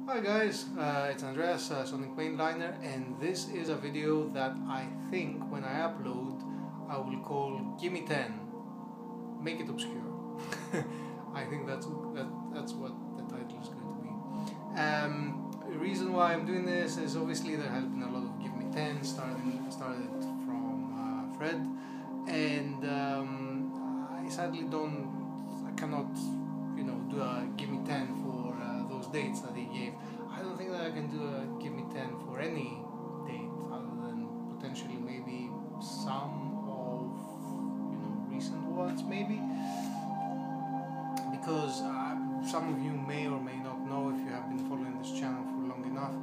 Hi guys, it's Andreas, Sonic Mainliner, and this is a video that I think when I upload I will call Gimme 10. Make it obscure. I think that's what the title is going to be. The reason why I'm doing this is obviously there has been a lot of Gimme 10 started from Fred, and I sadly cannot do a Gimme 10 for those dates that he gave. I don't think that I can do a Gimme 10 for any date other than potentially maybe some of recent ones, maybe, because some of you may or may not know, if you have been following this channel for long enough,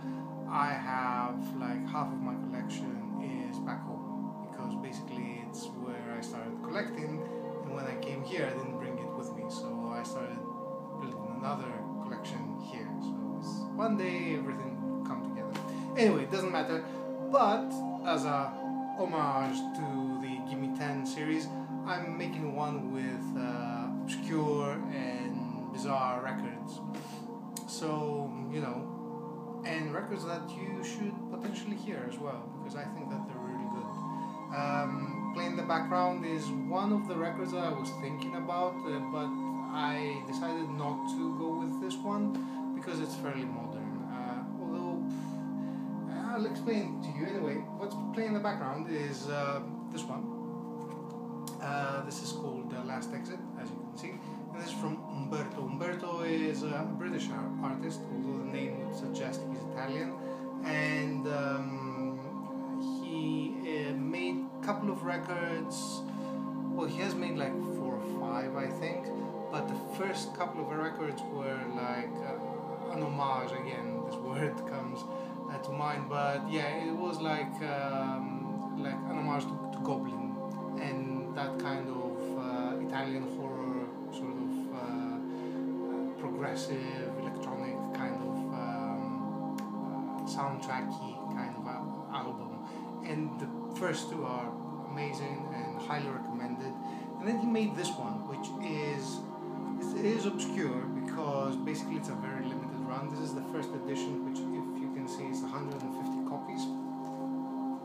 I have like half of my collection is back home, because basically it's where I started collecting, and when I came here I didn't bring it with me, so I started building another collection here. So one day everything will come together. Anyway, it doesn't matter. But as a homage to the Gimme 10 series, I'm making one with obscure and bizarre records. So, and records that you should potentially hear as well, because I think that they're really good. Playing in the background is one of the records that I was thinking about, but I decided not to go with this one because it's fairly modern. Although I'll explain to you anyway. What's playing in the background is this one. This is called Last Exit, as you can see, and this is from Umberto. Umberto is a British artist, although the name would suggest he's Italian, and he made a couple of records. Well, he has made like 4 or 5, I think. But the first couple of records were like an homage. Again, this word comes to mind, but yeah, it was like an homage to Goblin and that kind of Italian horror, sort of progressive electronic kind of soundtracky kind of album. And the first 2 are amazing and highly recommended. And then he made this one, which is obscure because basically it's a very limited run. This is the first edition, which, if you can see, is 150 copies.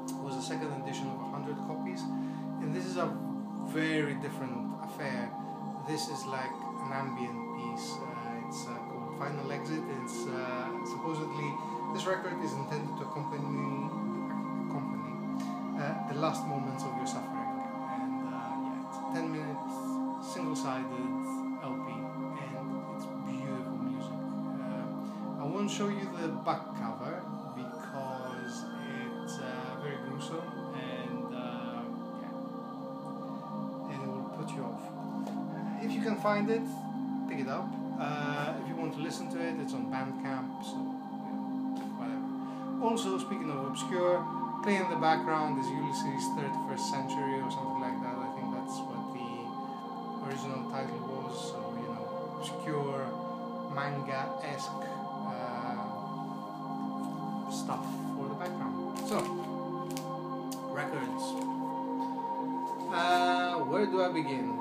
It was a second edition of 100 copies, and this is a very different affair. This is like an ambient piece. It's called Final Exit. It's supposedly, this record is intended to accompany the last moments of your suffering, and yeah, it's a 10-minute single-sided LP, and it's beautiful music. I won't show you the back cover because it's very gruesome, and yeah, and it will put you off. If you can find it, pick it up. If you want to listen to it, it's on Bandcamp, so whatever. Also, speaking of obscure, playing in the background is Uglies 31st Century or something like that. I think that's what the original title was, so obscure manga-esque stuff for the background. So, records. Where do I begin?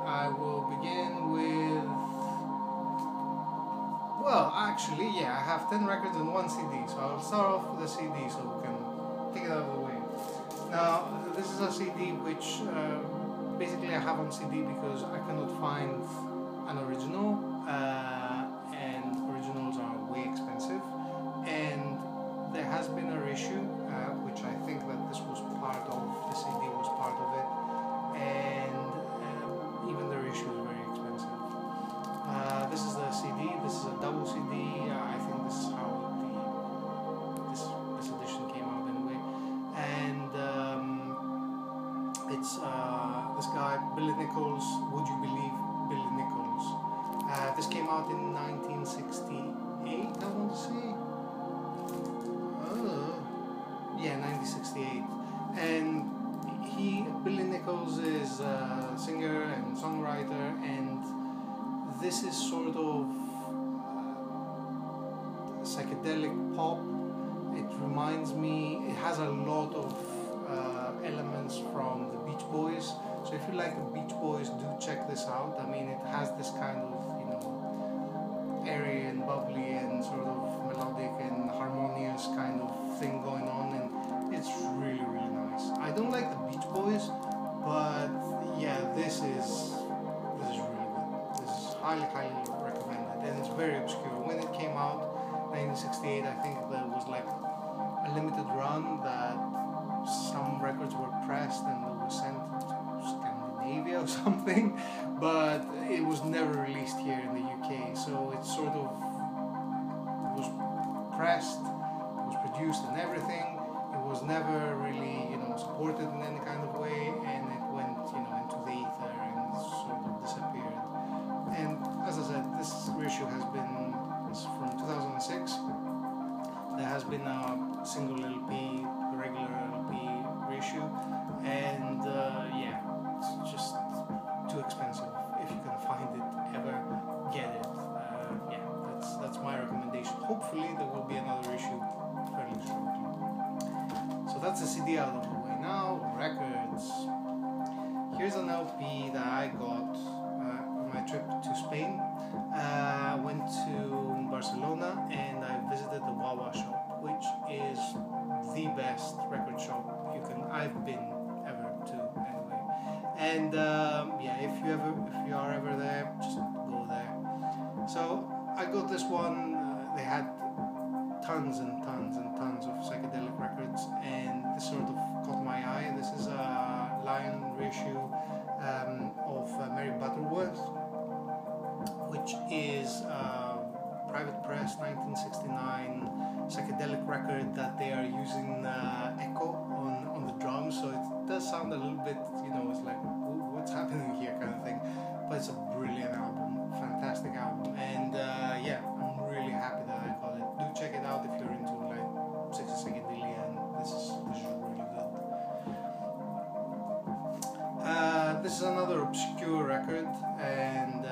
I will begin with, well, actually, yeah, I have 10 records and 1 CD, so I'll start off with a CD so we can take it out of the way. Now, this is a CD which basically I have on CD because I cannot find an original, and originals are way expensive, and there has been a reissue, which I think that this was part of, the CD was part of it, and even the reissue is very expensive. This is the CD, this is a double CD, I think this is how this edition came out anyway, and it's this guy, Billy Nichols, Would You Believe Billy Nichols. This came out in 1968, I want to say. Yeah, 1968. And Billy Nichols is a singer and songwriter, and this is sort of psychedelic pop. It reminds me, it has a lot of elements from the Beach Boys. So if you like the Beach Boys, do check this out. I mean, it has this kind of, airy and bubbly and sort and it's very obscure. When it came out, 1968, I think there was like a limited run that some records were pressed and they were sent to Scandinavia or something, but it was never released here in the UK. So it sort of was pressed, it was produced and everything. It was never really, supported in any kind of way, and it went, into the ether and sort of disappeared. And as I said, this reissue has been from 2006. There has been a single LP, regular LP reissue, and it's just too expensive. If you can find it ever, get it. That's my recommendation. Hopefully there will be another issue fairly shortly. So that's the CD out of the way. Now records. Here's an LP that I got on my trip to Spain. I went to Barcelona and I visited the Wawa shop, which is the best record shop I've been ever to anyway. And if you are ever there, just go there. So I got this one. They had tons and tons and tons of psychedelic records, and this sort of caught my eye. This is a Lion reissue of Mary Butterworth, which is private press 1969 psychedelic record that they are using echo on the drums, so it does sound a little bit, it's like, what's happening here kind of thing, but it's a brilliant album, fantastic album, and I'm really happy that I got it. Do check it out if you're into like 60 psychedelia, and this is really good. This is another obscure record, and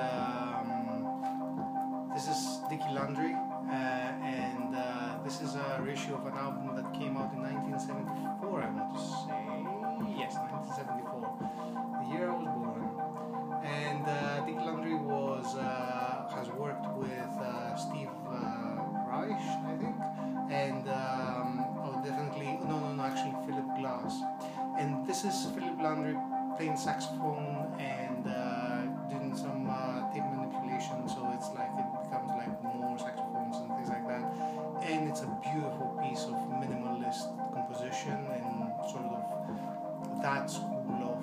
this is Dickie Landry, and this is a reissue of an album that came out in 1974, I want to say. Yes, 1974, the year I was born. And Dickie Landry has worked with Steve Reich, I think, and actually Philip Glass. And this is Philip Landry playing saxophone and doing some tape manipulation, so it becomes like more saxophones and things like that. And it's a beautiful piece of minimalist composition and sort of that school of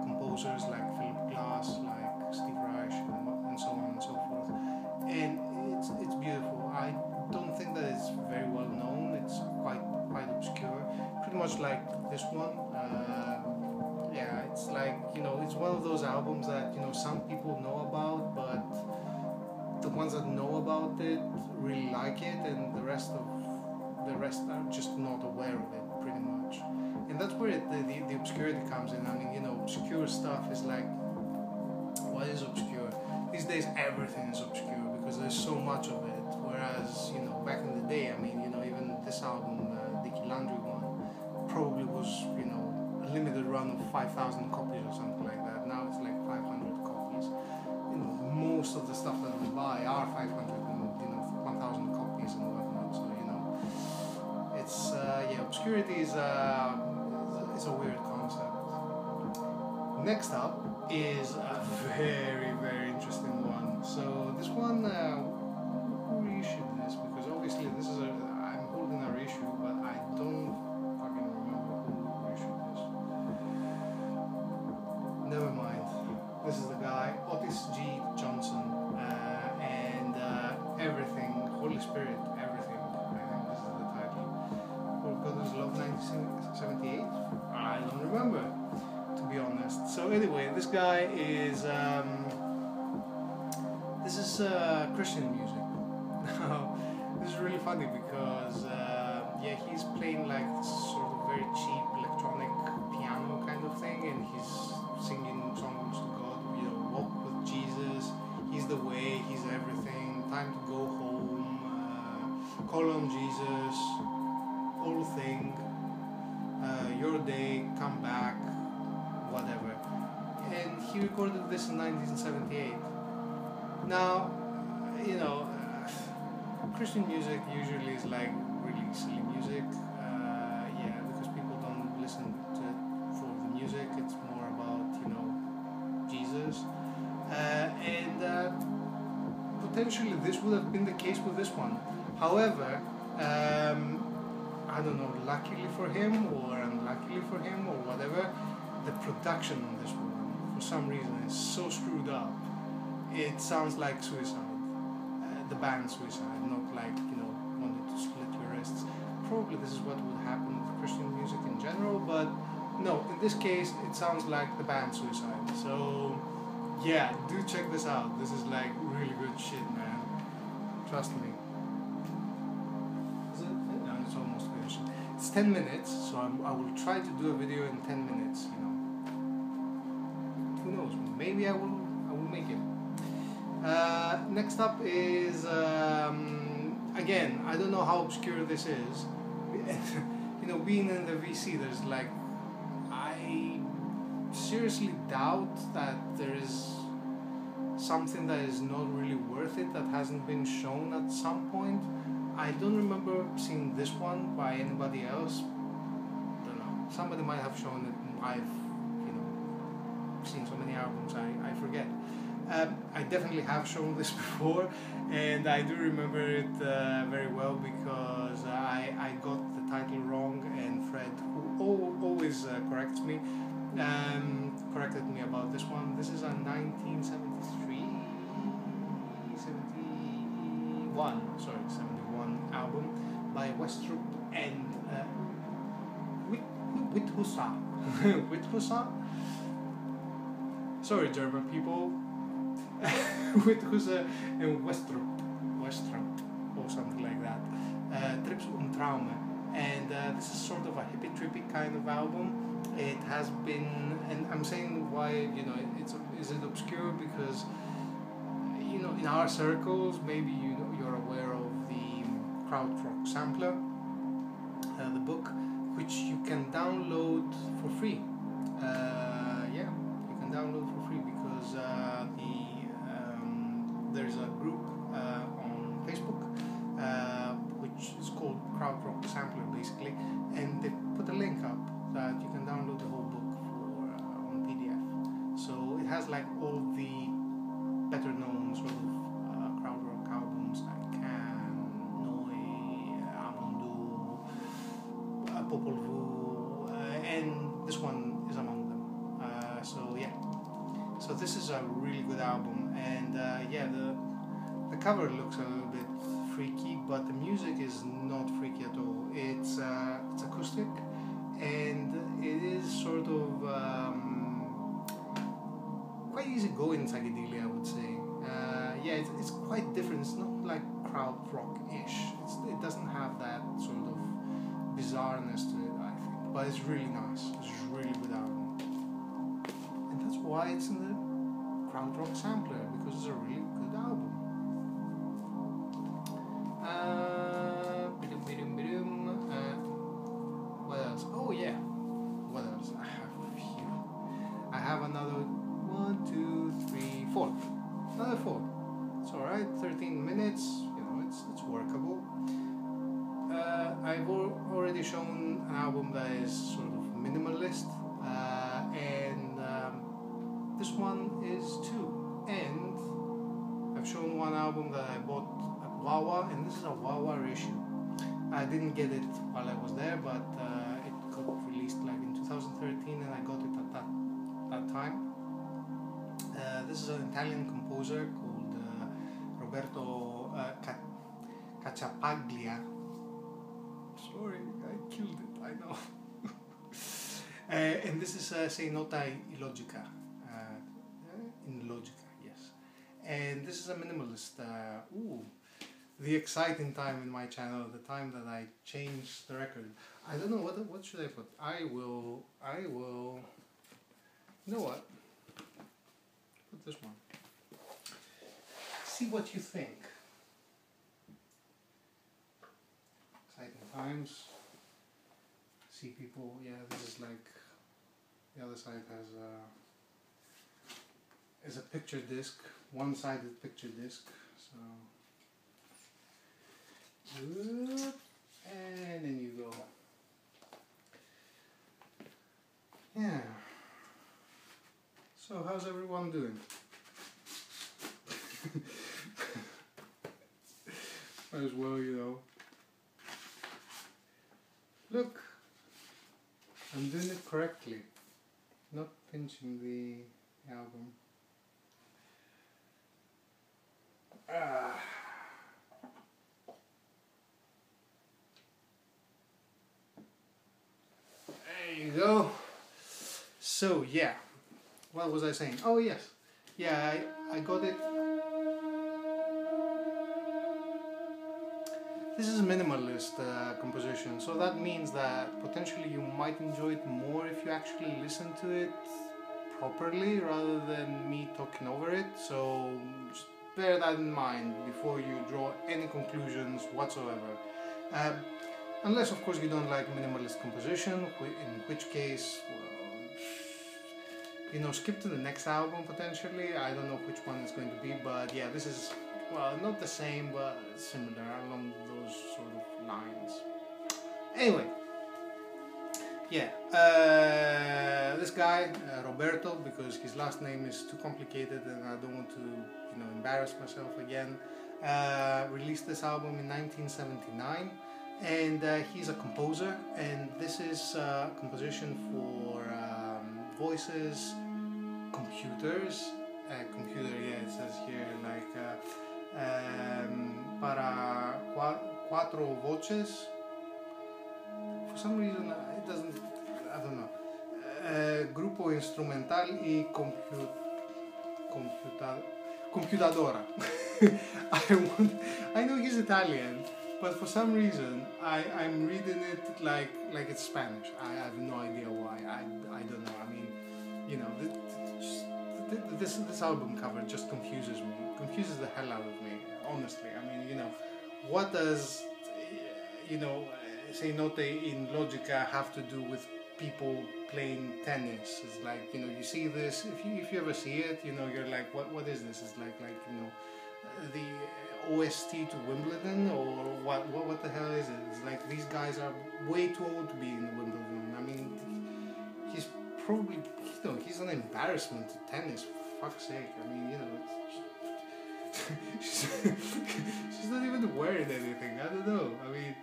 composers like Philip Glass, like Steve Reich, and so on and so forth. And it's beautiful. I don't think that it's very well known. It's quite obscure, pretty much like this one. It's like, it's one of those albums that some people know about, but the ones that know about it really like it, and the rest are just not aware of it, pretty much. And that's where the obscurity comes in. I mean, obscure stuff is like, what is obscure? These days everything is obscure because there's so much of it. Whereas, back in the day, I mean, even this album, Dickie Landry one, probably was, a limited run of 5,000 copies or something like that. Now it's like 500 copies. Most of the stuff that we buy are 500 and 1,000 copies and whatnot. So it's obscurity is a weird concept. Next up is a very, very interesting one. So this one, who reissued this? Because obviously I'm holding a reissue, but I don't fucking remember who reissued this. Never mind. This is the guy, Otis G. Johnson, and Everything, Holy Spirit, Everything. I think this is the title. For God Is Love 1978? I don't remember, to be honest. So anyway, this guy is this is Christian music. Now, this is really funny because he's playing like this sort of very cheap electronic piano kind of thing, and he's singing songs to God. Walk with Jesus. He's the way. He's everything. Time to go home. Call on Jesus. Whole thing. Your day. Come back. Whatever. And he recorded this in 1978. Now, Christian music usually is like really silly music. Because people don't listen to it for the music. It's more about, Jesus. And potentially this would have been the case with this one. However, I don't know, luckily for him or unluckily for him or whatever, the production on this one, for some reason, is so screwed up. It sounds like Suicide, the band Suicide, not like, you know, wanting to split your wrists. Probably this is what would happen with Christian music in general, but no, in this case, it sounds like the band Suicide. So, yeah, do check this out. This is like really good shit, man. Trust me. Is it? No, it's almost finished. It's 10 minutes, so I will try to do a video in 10 minutes, you know. Who knows? Maybe I will make it. Next up is, again, I don't know how obscure this is. You know, being in the VC, there's like, I seriously doubt that there is something that is not really worth it that hasn't been shown at some point. I don't remember seeing this one by anybody else. Don't know. Somebody might have shown it. I've, you know, seen so many albums, I forget. I definitely have shown this before, and I do remember it very well because I got the title wrong, and Fred, who always corrects me, corrected me about this one. This is a 71 album by Westrup and Withusa. Withusa? Sorry, German people. Withusa and Westrup, or something like that. Trips und Traume. And this is sort of a hippie trippy kind of album. It has been, and I'm saying why, you know, is it obscure because, you know, in our circles, maybe you're aware of the Krautrock Sampler, the book, which you can download for free. Yeah, you can download for free because there's a group on Facebook which is called Krautrock Sampler, basically, and they put a link up that you can download the whole book for on PDF. So it has like all the better known sort of krautrock albums like Can, Noi, Amondu, Popol Vuh, and this one is among them. So yeah, so this is a really good album, and yeah, the cover looks a little bit freaky, but the music is not freaky at all. It's acoustic, and it is sort of quite easygoing psychedelia, I would say. Yeah, it's quite different. It's not like krautrock-ish. It doesn't have that sort of bizarreness to it, I think. But it's really nice. It's a really good album, and that's why it's in the Krautrock Sampler, because it's a really good album. What else? Oh yeah. What else? I have a few. I have another 1, 2, 3, 4. Another 4. It's alright. 13 minutes. You know, it's workable. I've already shown an album that is sort of minimalist, and this one is too. And I've shown one album that I bought at Wawa, and this is a Wawa reissue. I didn't get it while I was there, but it got released like in 2013, and I got it at that time. This is an Italian composer called Roberto Cacciapaglia. Sorry, I killed it, I know. And this is Sei Nota Illogica. In Logica, yes. And this is a minimalist. The exciting time in my channel, the time that I changed the record. I don't know, what should I put? I will, you know what? Put this one. See what you think. Exciting times. See people, yeah, this is like, the other side has a picture disc, one-sided picture disc, so. And then you go. Yeah. So how's everyone doing? Might as well, you know. Look, I'm doing it correctly. Not pinching the album. There you go. So yeah, what was I saying? Oh yes, yeah, I got it. This is a minimalist composition, so that means that potentially you might enjoy it more if you actually listen to it properly rather than me talking over it. So just bear that in mind before you draw any conclusions whatsoever. Unless of course you don't like minimalist composition, in which case, well, you know, skip to the next album potentially. I don't know which one it's going to be, but yeah, this is, well, not the same, but similar along those sort of lines. Anyway, yeah, this guy, Roberto, because his last name is too complicated and I don't want to, you know, embarrass myself again, released this album in 1979, and he's a composer, and this is a composition for voices, computers, computer, yeah, it says here, like para cuatro voces. For some reason it doesn't, I don't know. Grupo instrumental y computadora. I know he's Italian, but for some reason I'm reading it like it's Spanish. I have no idea why. I don't know. I mean, you know, this album cover just confuses me. Confuses the hell out of me, honestly. I mean, you know, what does, you know, say note in logica have to do with people playing tennis? It's like, you know, you see this, if you ever see it, you know, you're like, what is this? It's like you know, the OST to Wimbledon, or what the hell is it? It's like these guys are way too old to be in Wimbledon. I mean, he's probably, you know, he's an embarrassment to tennis, for fuck's sake. I mean, you know, she's not even wearing anything. I don't know. I mean,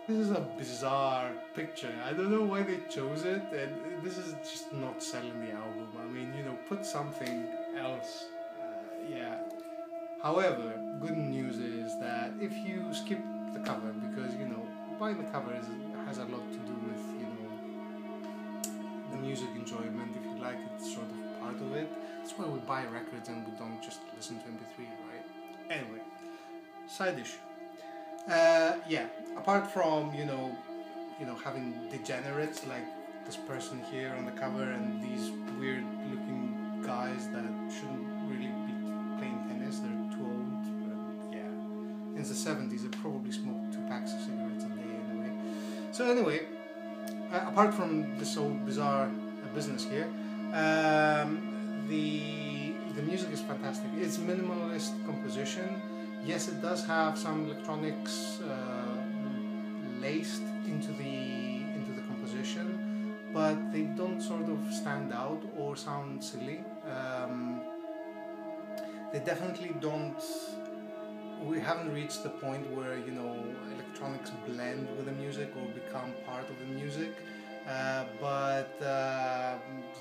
this is a bizarre picture. I don't know why they chose it, and this is just not selling the album. I mean, you know, put something else. Yeah. However, good news is that if you skip the cover, because, you know, buying the cover has a lot to do with, you know, the music enjoyment. If you like it, it's sort of part of it. That's why we buy records and we don't just listen to MP3, right? Anyway, side issue. Yeah, apart from, you know, having degenerates like this person here on the cover and these weird looking guys that shouldn't really be playing tennis, they're too old, but yeah, in the 70s they probably smoked 2 packs of cigarettes a day anyway. So anyway, apart from this whole bizarre business here, the music is fantastic. It's minimalist composition. Yes, it does have some electronics laced into the composition, but they don't sort of stand out or sound silly. They definitely don't. We haven't reached the point where, you know, electronics blend with the music or become part of the music. But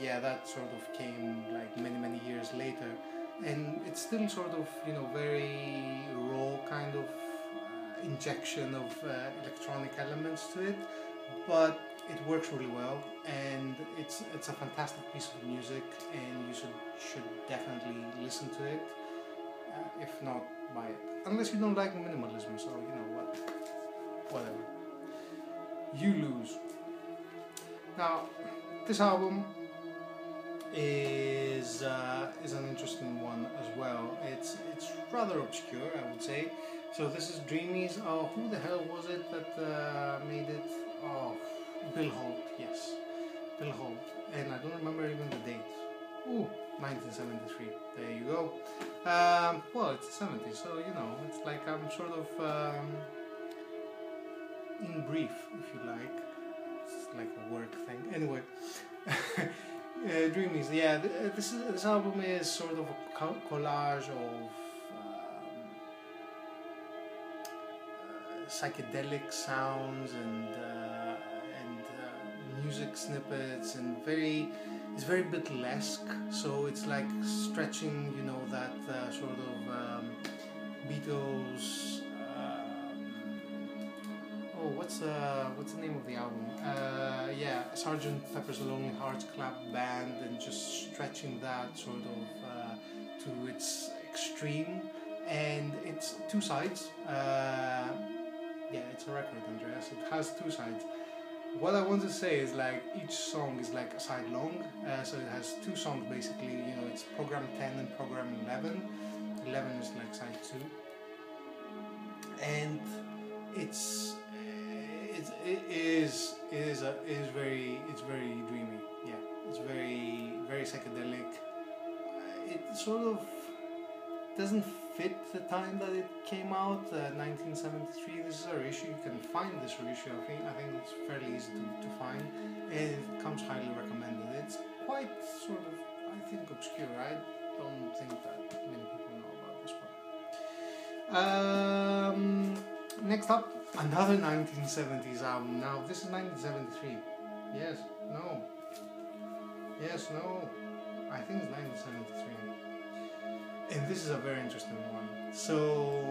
yeah, that sort of came like many years later, and it's still sort of, you know, very raw kind of injection of electronic elements to it, but it works really well, and it's a fantastic piece of music, and you should definitely listen to it. If not, buy it. Unless you don't like minimalism, so you know what, whatever. You lose. Now, this album is an interesting one as well. It's rather obscure, I would say. So this is Dreamies. Oh, who the hell was it that made it? Oh, Bill Holt. Yes, Bill Holt. And I don't remember even the date. Ooh, 1973. There you go. Well, it's the 70s, so you know, it's like I'm sort of in brief, if you like. It's like a work thing. Anyway, Dreamies. Yeah, this album is sort of a collage of psychedelic sounds and music snippets, and it's very Beatlesque. So it's like stretching, you know, that sort of Beatles. Oh, what's the name of the album? Yeah, Sgt. Pepper's Lonely Hearts Club Band, and just stretching that sort of to its extreme. And it's two sides. Yeah, it's a record, Andreas. It has two sides. What I want to say is, like, each song is like a side long. So it has two songs basically. You know, it's program 10 and program 11. 11 is like side 2, and it is very dreamy. Yeah, it's very psychedelic. It sort of doesn't fit the time that it came out, 1973. This is a reissue. You can find this reissue. I think it's fairly easy to find, and it comes highly recommended. It's quite sort of, I think, obscure. I don't think that many people know about this one. Next up, another 1970s album. Now this is 1973. Yes, no. Yes, no. I think it's 1973. And this is a very interesting one. So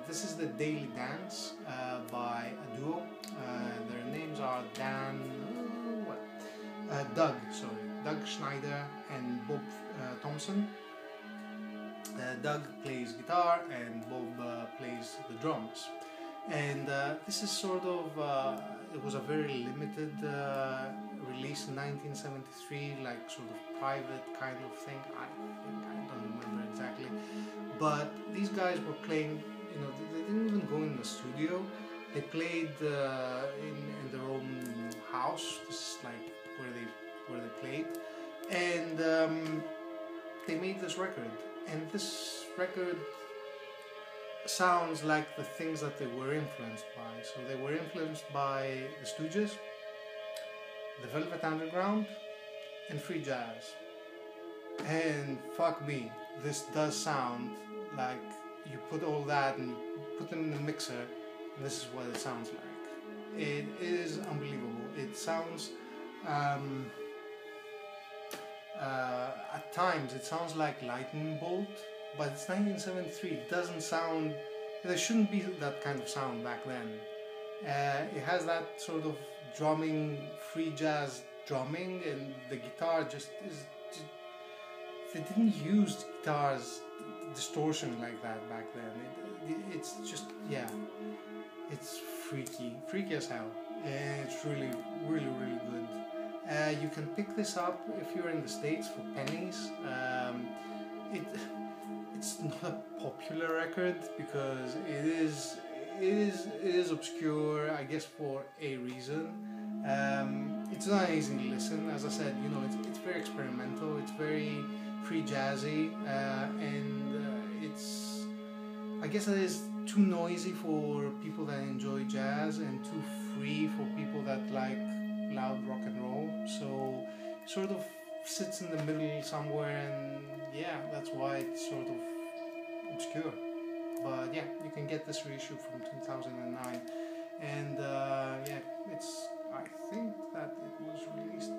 this is the Daily Dance by a duo. Their names are Doug Schneider and Bob Thompson. Doug plays guitar and Bob plays the drums. And this is sort of, it was a very limited release in 1973, like sort of private kind of thing. I don't remember exactly. But these guys were playing, you know, they didn't even go in the studio. They played in their own house. This is like where they played. And they made this record. And this record sounds like the things that they were influenced by. So they were influenced by the Stooges, the Velvet Underground, and free jazz. And fuck me, this does sound like you put all that and you put them in the mixer, and this is what it sounds like. It is unbelievable. It sounds at times it sounds like lightning bolt, but it's 1973. It doesn't sound. There shouldn't be that kind of sound back then. It has that sort of drumming, free jazz drumming, and the guitar just is. They didn't use guitars distortion like that back then. It's just, yeah, it's freaky as hell, and it's really good. You can pick this up if you're in the States for pennies. It's not a popular record because it is obscure, I guess, for a reason. It's not an easy listen. As I said, you know, it's very experimental. It's very free jazzy, and it's, I guess, it is too noisy for people that enjoy jazz and too free for people that like loud rock and roll. So sort of sits in the middle somewhere, and yeah, that's why it's sort of obscure. But yeah, you can get this reissue from 2009, and yeah, it's, I think that it was released from,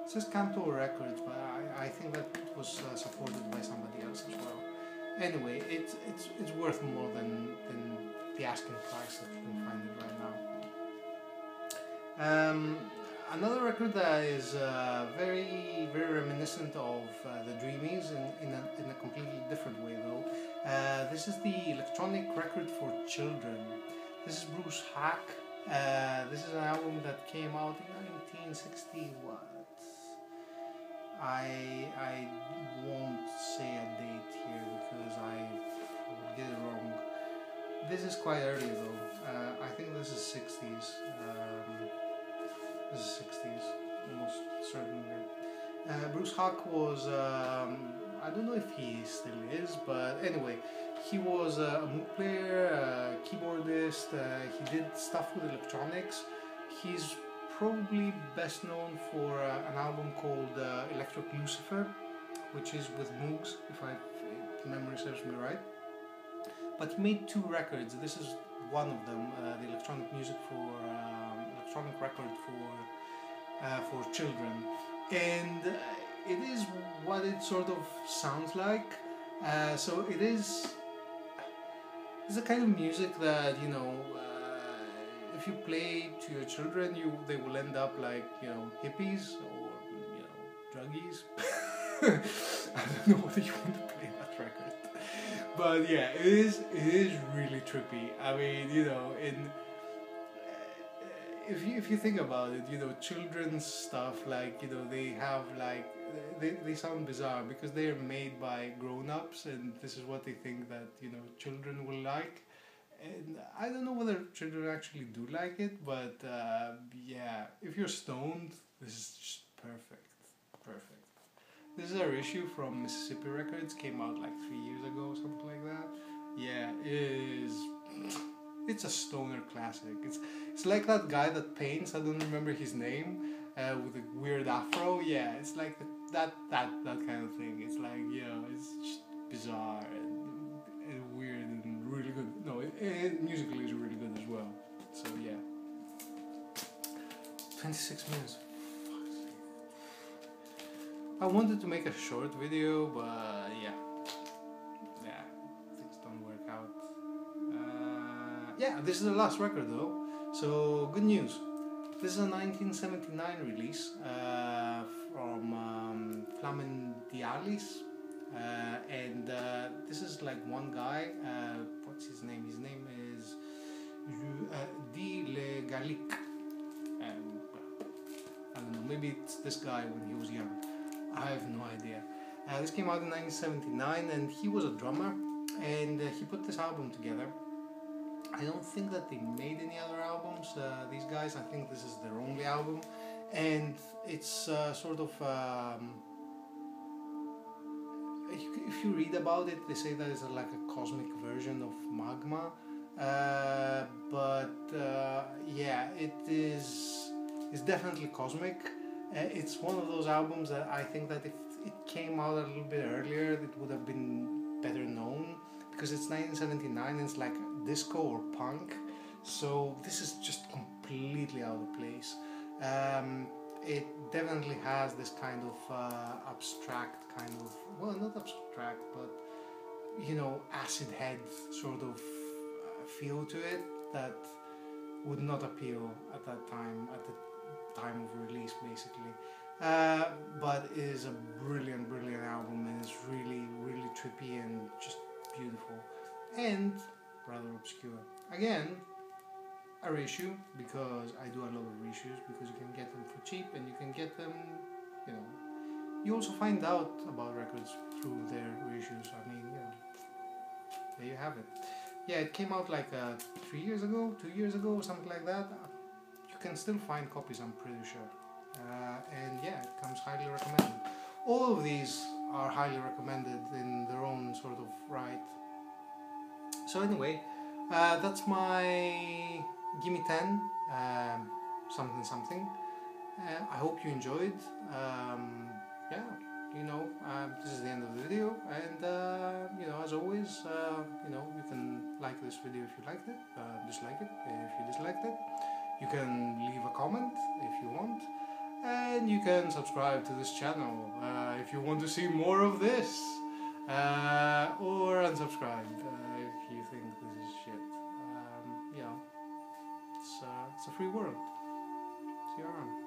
it says Canto Records, but I think that it was supported by somebody else as well. Anyway, it's worth more than the asking price that you can find it right now. Another record that is very reminiscent of the Dreamies in a completely different way though. This is the electronic record for children. This is Bruce Hack. This is an album that came out in 1960. What? I won't say a date here because I will get it wrong. This is quite early though. I think this is 60s. This is 60s, almost certainly. Bruce Huck was, I don't know if he still is, but anyway, he was a Moog player, a keyboardist. He did stuff with electronics. He's probably best known for an album called Electric Lucifer, which is with Moogs, if memory serves me right. but he made 2 records. This is one of them, the electronic music for electronic record for children, and it is what it sort of sounds like. So it is. It's a kind of music that, you know, if you play to your children, they will end up like, you know, hippies or, you know, druggies. I don't know whether you want to play that record, but yeah, it is really trippy. I mean, you know, if you think about it, you know, children's stuff, like, you know, they have like they sound bizarre because they are made by grown-ups, and this is what they think that, you know, children will like. And I don't know whether children actually do like it, but yeah, if you're stoned, this is just perfect. This is our issue from Mississippi Records, came out like 3 years ago or something like that. Yeah, it's a stoner classic. It's like that guy that paints, I don't remember his name, with a weird afro. Yeah, it's like that kind of thing. It's like, you know, it's just bizarre and weird and really good. No, it musically is really good as well. So yeah, 26 minutes. I wanted to make a short video, but yeah, things don't work out. Yeah, this is the last record though, so good news. This is a 1979 release from Flamendialis, and this is like one guy. What's his name? His name is Di Le Gallic, and I don't know. Maybe it's this guy when he was young. I have no idea. This came out in 1979, and he was a drummer, and he put this album together. I don't think that they made any other albums, these guys. I think this is their only album, and it's sort of if you read about it, they say that it's like a cosmic version of Magma, but yeah, it's definitely cosmic. It's one of those albums that I think that if it came out a little bit earlier, it would have been better known, because it's 1979 and it's like disco or punk, so this is just completely out of place. It definitely has this kind of abstract kind of, well, not abstract, but, you know, acid head sort of feel to it that would not appeal at that time, at the time of release basically, but it is a brilliant album, and it's really trippy and just beautiful and rather obscure. Again, a reissue, because I do a lot of reissues, because you can get them for cheap, and you can get them, you know, you also find out about records through their reissues. I mean, you know, there you have it. Yeah, it came out like 3 years ago, 2 years ago, or something like that. You can still find copies, I'm pretty sure. And yeah, it comes highly recommended. All of these are highly recommended in their own sort of right. So anyway, that's my Gimme 10 something. I hope you enjoyed. Yeah, you know, this is the end of the video, and you know, as always, you know, you can like this video if you liked it, dislike it if you disliked it. You can leave a comment if you want, and you can subscribe to this channel if you want to see more of this, or unsubscribe if you think this is shit. You know, it's a free world. See you around.